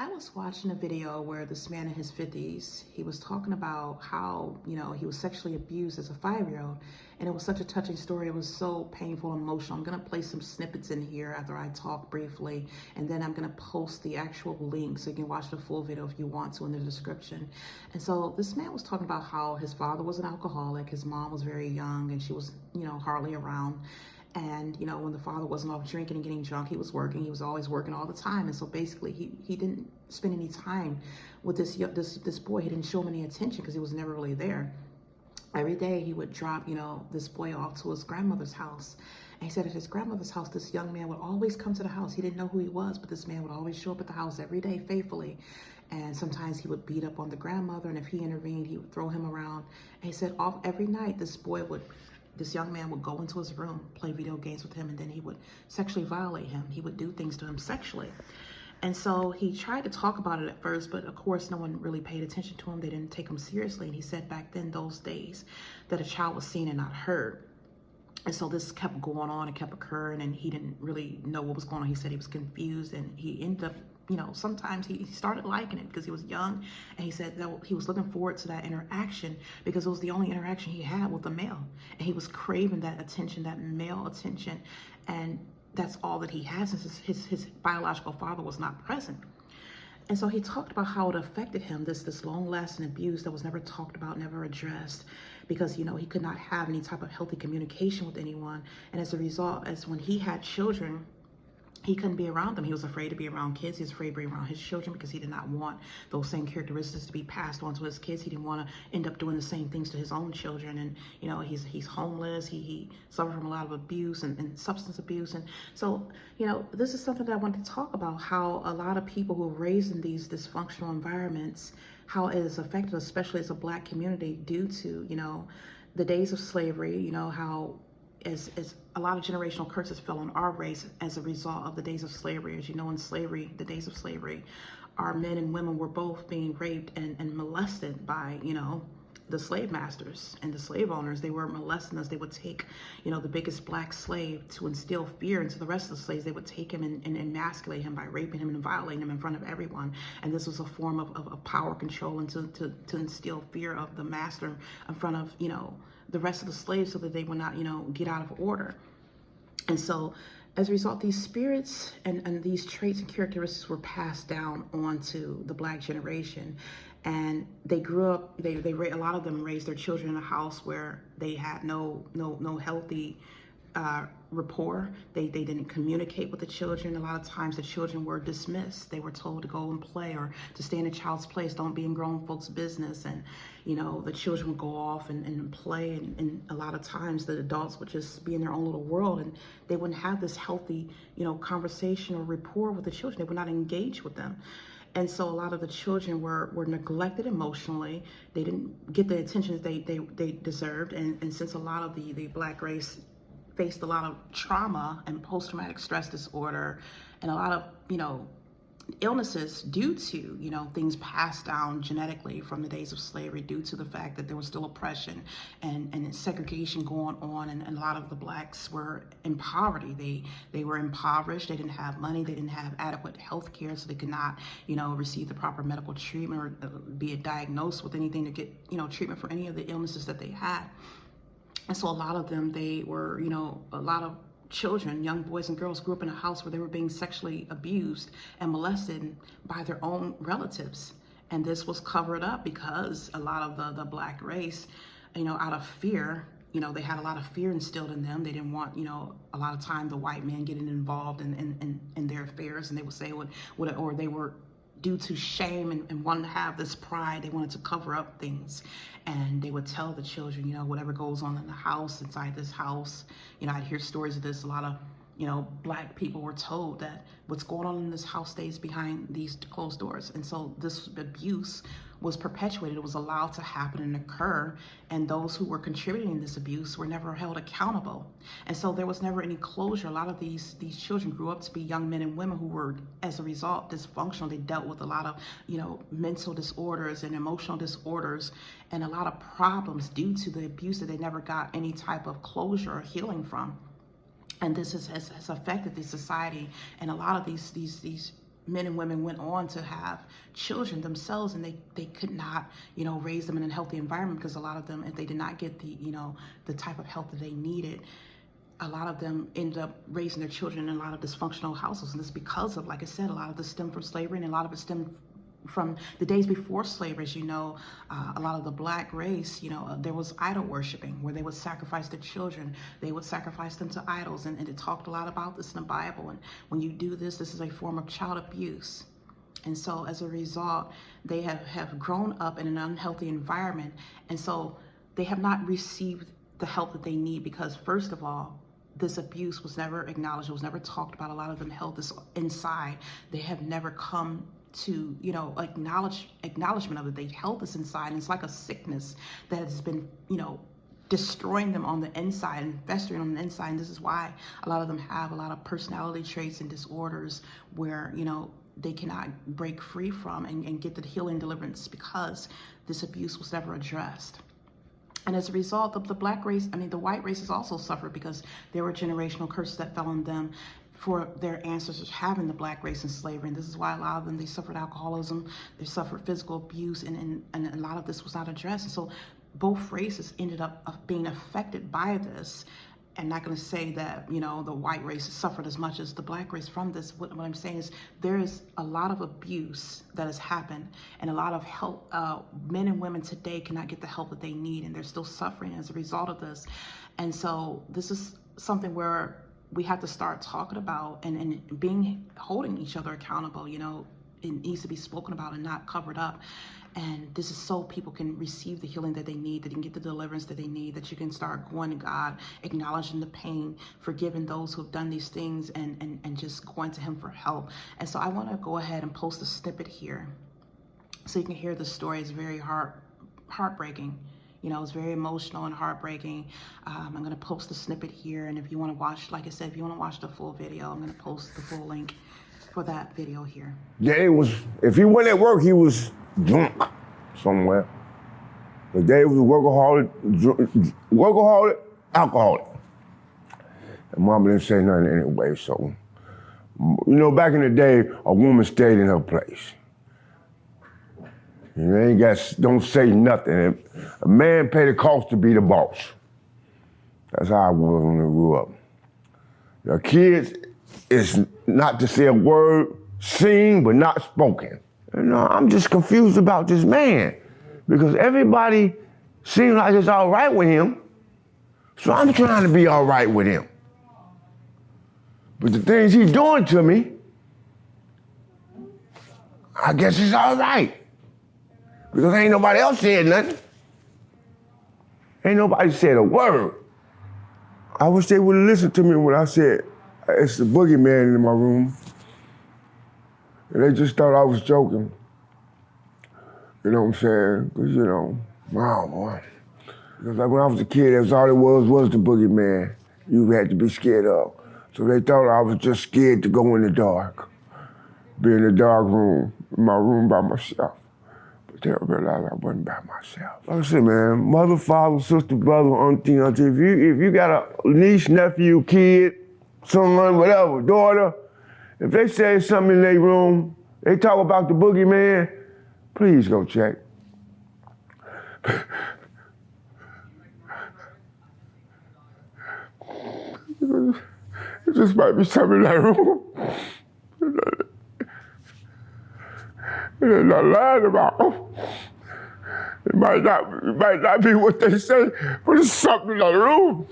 I was watching a video where this man in his 50s, he was talking about how, he was sexually abused as a 5-year-old. And it was such a touching story. It was so painful and emotional. I'm going to play some snippets in here after I talk briefly. And then I'm going to post the actual link so you can watch the full video if you want to in the description. And so this man was talking about how his father was an alcoholic. His mom was very young and she was, hardly around. And, when the father wasn't off drinking and getting drunk, he was working. He was always working all the time. And so basically he didn't spend any time with this boy. He didn't show him any attention because he was never really there. Every day he would drop, this boy off to his grandmother's house. And he said at his grandmother's house, this young man would always come to the house. He didn't know who he was, but this man would always show up at the house every day faithfully. And sometimes he would beat up on the grandmother. And if he intervened, he would throw him around. And he said every night this young man would go into his room, play video games with him, and then he would sexually violate him. He would do things to him sexually. And so he tried to talk about it at first, but of course no one really paid attention to him. They didn't take him seriously. And he said back then, those days, that a child was seen and not heard. And so this kept going on and kept occurring, and he didn't really know what was going on. He said he was confused, and he ended up, sometimes he started liking it because he was young, and he said that he was looking forward to that interaction because it was the only interaction he had with a male, and he was craving that attention, that male attention, and that's all that he has since his biological father was not present. And so he talked about how it affected him, this long-lasting abuse that was never talked about, never addressed, because, he could not have any type of healthy communication with anyone. And as a result, as when he had children, he couldn't be around them. He was afraid to be around kids. He was afraid to be around his children because he did not want those same characteristics to be passed on to his kids. He didn't want to end up doing the same things to his own children. And, he's homeless. He suffered from a lot of abuse and substance abuse. And so, this is something that I wanted to talk about, how a lot of people who are raised in these dysfunctional environments, how it is affected, especially as a Black community, due to, the days of slavery, how as a lot of generational curses fell on our race as a result of the days of slavery. As you know, in slavery, the days of slavery, our men and women were both being raped and molested by, the slave masters and the slave owners. They were molesting us. They would take, the biggest Black slave to instill fear into the rest of the slaves. They would take him and emasculate him by raping him and violating him in front of everyone. And this was a form of power control and to instill fear of the master in front of, the rest of the slaves so that they would not, get out of order. And so as a result, these spirits and these traits and characteristics were passed down onto the Black generation. And they grew up, a lot of them raised their children in a house where they had no healthy rapport. They didn't communicate with the children. A lot of times the children were dismissed. They were told to go and play or to stay in a child's place. Don't be in grown folks' business. And, the children would go off and play. And a lot of times the adults would just be in their own little world and they wouldn't have this healthy, conversation or rapport with the children. They would not engage with them. And so a lot of the children were neglected emotionally. They didn't get the attention that they deserved. And since a lot of the Black race faced a lot of trauma and post-traumatic stress disorder and a lot of, illnesses due to, things passed down genetically from the days of slavery, due to the fact that there was still oppression and segregation going on. And a lot of the Blacks were in poverty. They were impoverished. They didn't have money. They didn't have adequate health care, so they could not, receive the proper medical treatment or be diagnosed with anything to get, treatment for any of the illnesses that they had. And so a lot of them, they were, a lot of children, young boys and girls, grew up in a house where they were being sexually abused and molested by their own relatives. And this was covered up because a lot of the Black race, out of fear, they had a lot of fear instilled in them. They didn't want, a lot of time the white men getting involved in their affairs. And they would say, or they were due to shame and wanting to have this pride, they wanted to cover up things. And they would tell the children, whatever goes on in the house, inside this house, I'd hear stories of this. A lot of, Black people were told that what's going on in this house stays behind these closed doors. And so this abuse was perpetuated. It was allowed to happen and occur. And those who were contributing this abuse were never held accountable. And so there was never any closure. A lot of these children grew up to be young men and women who were, as a result, dysfunctional. They dealt with a lot of, mental disorders and emotional disorders and a lot of problems due to the abuse that they never got any type of closure or healing from. And this has affected the society, and a lot of these men and women went on to have children themselves, and they could not, raise them in a healthy environment, because a lot of them, if they did not get the type of help that they needed, a lot of them ended up raising their children in a lot of dysfunctional households. And it's because of, like I said, a lot of this stemmed from slavery, and a lot of it stemmed from the days before slavery. A lot of the black race, there was idol worshiping, where they would sacrifice their children. They would sacrifice them to idols. And it talked a lot about this in the Bible. And when you do this is a form of child abuse. And so as a result, they have grown up in an unhealthy environment. And so they have not received the help that they need, because first of all, this abuse was never acknowledged. It was never talked about. A lot of them held this inside. They have never come to, acknowledgement of it. They held this inside, and it's like a sickness that has been, destroying them on the inside and festering on the inside. And this is why a lot of them have a lot of personality traits and disorders where, they cannot break free from and get the healing deliverance, because this abuse was never addressed. And as a result of the the white race has also suffered, because there were generational curses that fell on them for their ancestors having the black race in slavery. And this is why a lot of them, they suffered alcoholism, they suffered physical abuse, and a lot of this was not addressed. And so both races ended up being affected by this. I'm not going to say that, the white race suffered as much as the black race from this. What I'm saying is there is a lot of abuse that has happened, and a lot of help. Men and women today cannot get the help that they need, and they're still suffering as a result of this. And so this is something where we have to start talking about and holding each other accountable. It needs to be spoken about and not covered up. And this is so people can receive the healing that they need, that they can get the deliverance that they need, that you can start going to God, acknowledging the pain, forgiving those who have done these things, and just going to him for help. And so I want to go ahead and post a snippet here so you can hear the story. It's very heartbreaking. It's very emotional and heartbreaking. I'm going to post a snippet here. And if you want to watch, like I said, if you want to watch the full video, I'm going to post the full link for that video here. Yeah, if he went at work, he was drunk somewhere. The day was a workaholic, alcoholic. And Mama didn't say nothing anyway, so. Back in the day, a woman stayed in her place. Don't say nothing. A man paid the cost to be the boss. That's how I was when I grew up. The kids is not to say a word, seen but not spoken. I'm just confused about this man, because everybody seems like it's all right with him, so I'm trying to be all right with him. But the things he's doing to me, I guess it's all right, because ain't nobody else said nothing. Ain't nobody said a word. I wish they would have listened to me when I said, it's the boogeyman in my room. And they just thought I was joking. You know what I'm saying? Because, wow, boy. Because like when I was a kid, that's all it was the boogeyman you had to be scared of. So they thought I was just scared to go in the dark, be in the dark room, in my room by myself. But they realized I wasn't by myself. Like I said, man, mother, father, sister, brother, auntie, if you got a niece, nephew, kid, son, whatever, daughter, if they say something in their room, they talk about the boogeyman, please go check. It just might be something in that room. They're not lying about. It might not be what they say, but it's something in that room.